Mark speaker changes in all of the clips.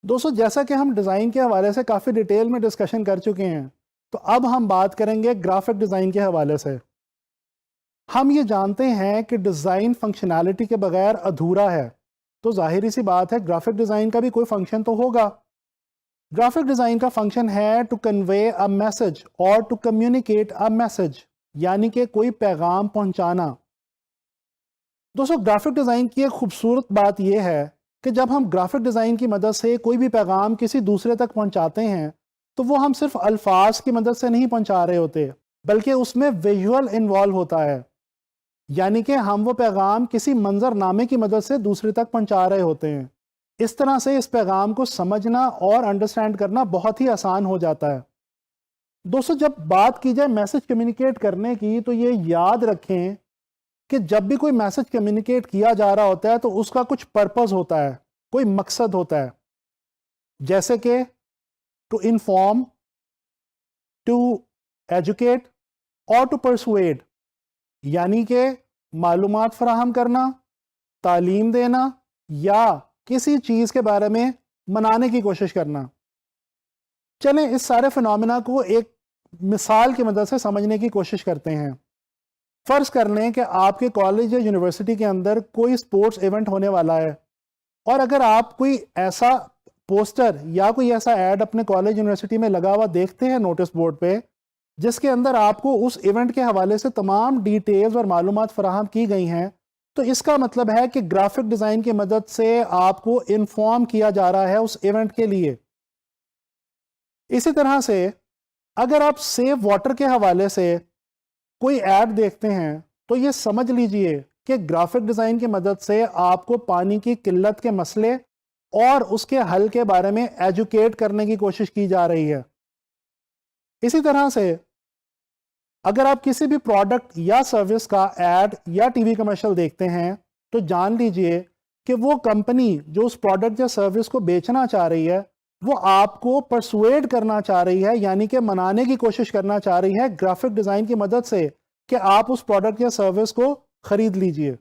Speaker 1: दोस्तों, जैसा कि हम डिज़ाइन के हवाले से काफ़ी डिटेल में डिस्कशन कर चुके हैं, तो अब हम बात करेंगे ग्राफिक डिज़ाइन के हवाले से। हम ये जानते हैं कि डिज़ाइन फंक्शनैलिटी के बगैर अधूरा है, तो ज़ाहिर सी बात है ग्राफिक डिज़ाइन का भी कोई फंक्शन तो होगा। ग्राफिक डिज़ाइन का फंक्शन है टू कन्वे अ मैसेज और टू कम्युनिकेट अ मैसेज, यानी कि कोई पैगाम पहुंचाना। दोस्तों, ग्राफिक डिज़ाइन की एक खूबसूरत बात यह है कि जब हम ग्राफिक डिज़ाइन की मदद से कोई भी पैगाम किसी दूसरे तक पहुंचाते हैं, तो वो हम सिर्फ अल्फाज की मदद से नहीं पहुंचा रहे होते, बल्कि उसमें विजुअल इन्वॉल्व होता है। यानी कि हम वो पैगाम किसी मंजरनामे की मदद से दूसरे तक पहुंचा रहे होते हैं। इस तरह से इस पैगाम को समझना और अंडरस्टैंड करना बहुत ही आसान हो जाता है। दोस्तों, जब बात की जाए मैसेज कम्युनिकेट करने की, तो ये याद रखें कि जब भी कोई मैसेज कम्युनिकेट किया जा रहा होता है तो उसका कुछ पर्पस होता है, कोई मकसद होता है। जैसे कि टू इन्फॉर्म, टू एजुकेट और टू परसुएड, यानी कि मालूमात फराहम करना, तालीम देना या किसी चीज के बारे में मनाने की कोशिश करना। चलें इस सारे फिनोमिना को एक मिसाल की मदद से समझने की कोशिश करते हैं। फर्ज कर लें कि आपके कॉलेज या यूनिवर्सिटी के अंदर कोई स्पोर्ट्स इवेंट होने वाला है, और अगर आप कोई ऐसा पोस्टर या कोई ऐसा ऐड अपने कॉलेज यूनिवर्सिटी में लगा हुआ देखते हैं नोटिस बोर्ड पे, जिसके अंदर आपको उस इवेंट के हवाले से तमाम डिटेल्स और मालूमात फराहम की गई हैं, तो इसका मतलब है कि ग्राफिक डिज़ाइन की मदद से आपको इन्फॉर्म किया जा रहा है उस इवेंट के लिए। इसी तरह से अगर आप सेव वाटर के हवाले से कोई ऐड देखते हैं, तो ये समझ लीजिए कि ग्राफिक डिज़ाइन की मदद से आपको पानी की किल्लत के मसले और उसके हल के बारे में एजुकेट करने की कोशिश की जा रही है। इसी तरह से अगर आप किसी भी प्रोडक्ट या सर्विस का ऐड या टीवी कमर्शियल देखते हैं, तो जान लीजिए कि वो कंपनी जो उस प्रोडक्ट या सर्विस को बेचना चाह रही है, वो आपको परसुएड करना चाह रही है, यानी कि मनाने की कोशिश करना चाह रही है ग्राफिक डिज़ाइन की मदद से कि आप उस प्रोडक्ट या सर्विस को खरीद लीजिए।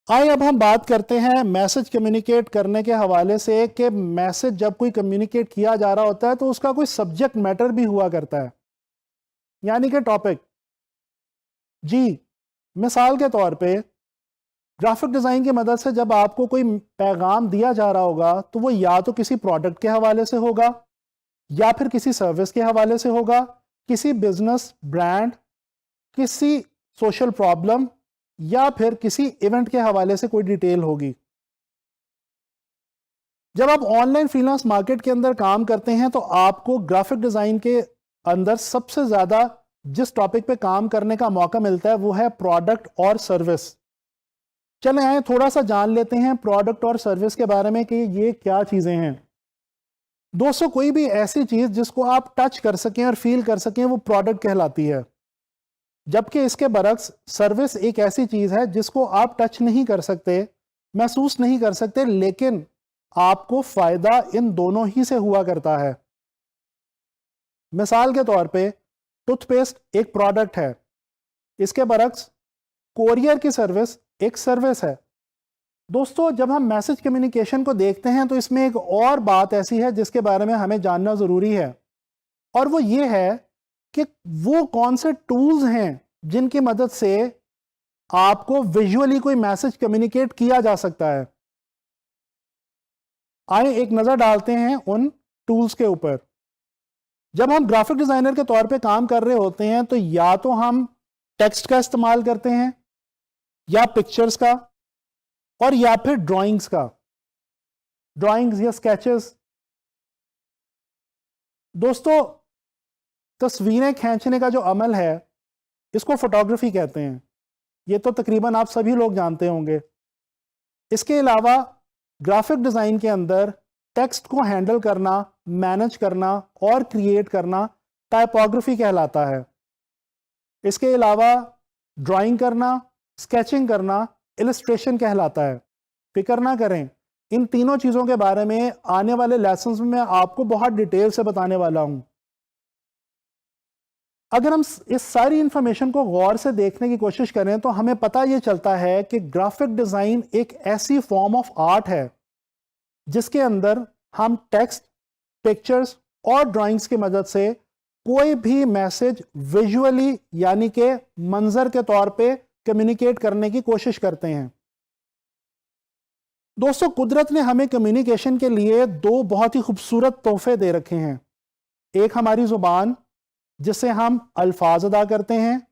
Speaker 1: आइए अब हम बात करते हैं मैसेज कम्युनिकेट करने के हवाले से कि मैसेज जब कोई कम्युनिकेट किया जा रहा होता है तो उसका कोई सब्जेक्ट मैटर भी हुआ करता है, यानी कि टॉपिक। जी, मिसाल के तौर पे ग्राफिक डिज़ाइन की मदद से जब आपको कोई पैगाम दिया जा रहा होगा, तो वो या तो किसी प्रोडक्ट के हवाले से होगा, या फिर किसी सर्विस के हवाले से होगा, किसी बिजनेस ब्रांड, किसी सोशल प्रॉब्लम, या फिर किसी इवेंट के हवाले से कोई डिटेल होगी। जब आप ऑनलाइन फ्रीलांस मार्केट के अंदर काम करते हैं, तो आपको ग्राफिक डिज़ाइन के अंदर सबसे ज़्यादा जिस टॉपिक पे काम करने का मौका मिलता है वो है प्रोडक्ट और सर्विस। चलें आए थोड़ा सा जान लेते हैं प्रोडक्ट और सर्विस के बारे में कि ये क्या चीज़ें हैं। दोस्तों, कोई भी ऐसी चीज़ जिसको आप टच कर सकें और फील कर सकें, वो प्रोडक्ट कहलाती है। जबकि इसके बरक्स सर्विस एक ऐसी चीज़ है जिसको आप टच नहीं कर सकते, महसूस नहीं कर सकते, लेकिन आपको फ़ायदा इन दोनों ही से हुआ करता है। मिसाल के तौर पे टूथपेस्ट एक प्रोडक्ट है, इसके बरक्स कोरियर की सर्विस एक सर्विस है। दोस्तों, जब हम मैसेज कम्युनिकेशन को देखते हैं, तो इसमें एक और बात ऐसी है जिसके बारे में हमें जानना ज़रूरी है, और वो ये है कि वो कौन से टूल्स हैं जिनकी मदद से आपको विजुअली कोई मैसेज कम्युनिकेट किया जा सकता है। आइए एक नज़र डालते हैं उन टूल्स के ऊपर। जब हम ग्राफिक डिज़ाइनर के तौर पे काम कर रहे होते हैं, तो या तो हम टेक्स्ट का इस्तेमाल करते हैं, या पिक्चर्स का, और या फिर ड्राइंग्स का, ड्राइंग्स या स्केचेस। दोस्तों, तस्वीरें खींचने का जो अमल है, इसको फोटोग्राफी कहते हैं। ये तो तकरीबन आप सभी लोग जानते होंगे। इसके अलावा ग्राफिक डिज़ाइन के अंदर टेक्स्ट को हैंडल करना, मैनेज करना और क्रिएट करना टाइपोग्राफी कहलाता है। इसके अलावा ड्राइंग करना, स्केचिंग करना इलस्ट्रेशन कहलाता है। फिक्र ना करें, इन तीनों चीज़ों के बारे में आने वाले लेसन्स में मैं आपको बहुत डिटेल से बताने वाला हूं। अगर हम इस सारी इंफॉर्मेशन को गौर से देखने की कोशिश करें, तो हमें पता ये चलता है कि ग्राफिक डिज़ाइन एक ऐसी फॉर्म ऑफ आर्ट है जिसके अंदर हम टेक्स्ट, पिक्चर्स और ड्राइंग्स की मदद से कोई भी मैसेज विजुअली यानी कि मंजर के तौर पे कम्युनिकेट करने की कोशिश करते हैं। दोस्तों, कुदरत ने हमें कम्युनिकेशन के लिए दो बहुत ही खूबसूरत तोहफे दे रखे हैं। एक हमारी जुबान जिससे हम अल्फाज अदा करते हैं,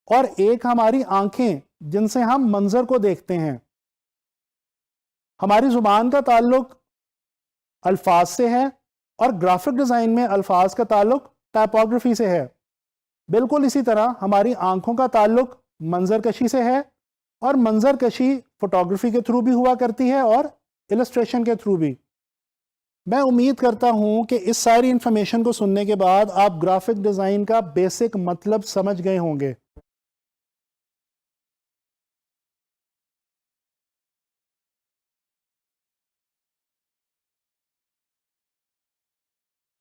Speaker 1: और एक हमारी आंखें जिनसे हम मंजर को देखते हैं। हमारी जुबान का ताल्लुक अल्फाज से है और ग्राफिक डिजाइन में अल्फाज का ताल्लुक टाइपोग्राफी से है। बिल्कुल इसी तरह हमारी आंखों का ताल्लुक मंजर कशी से है, और मंजर कशी फोटोग्राफी के थ्रू भी हुआ करती है और इलस्ट्रेशन के थ्रू भी। मैं उम्मीद करता हूं कि इस सारी इंफॉर्मेशन को सुनने के बाद आप ग्राफिक डिजाइन का बेसिक मतलब समझ गए होंगे।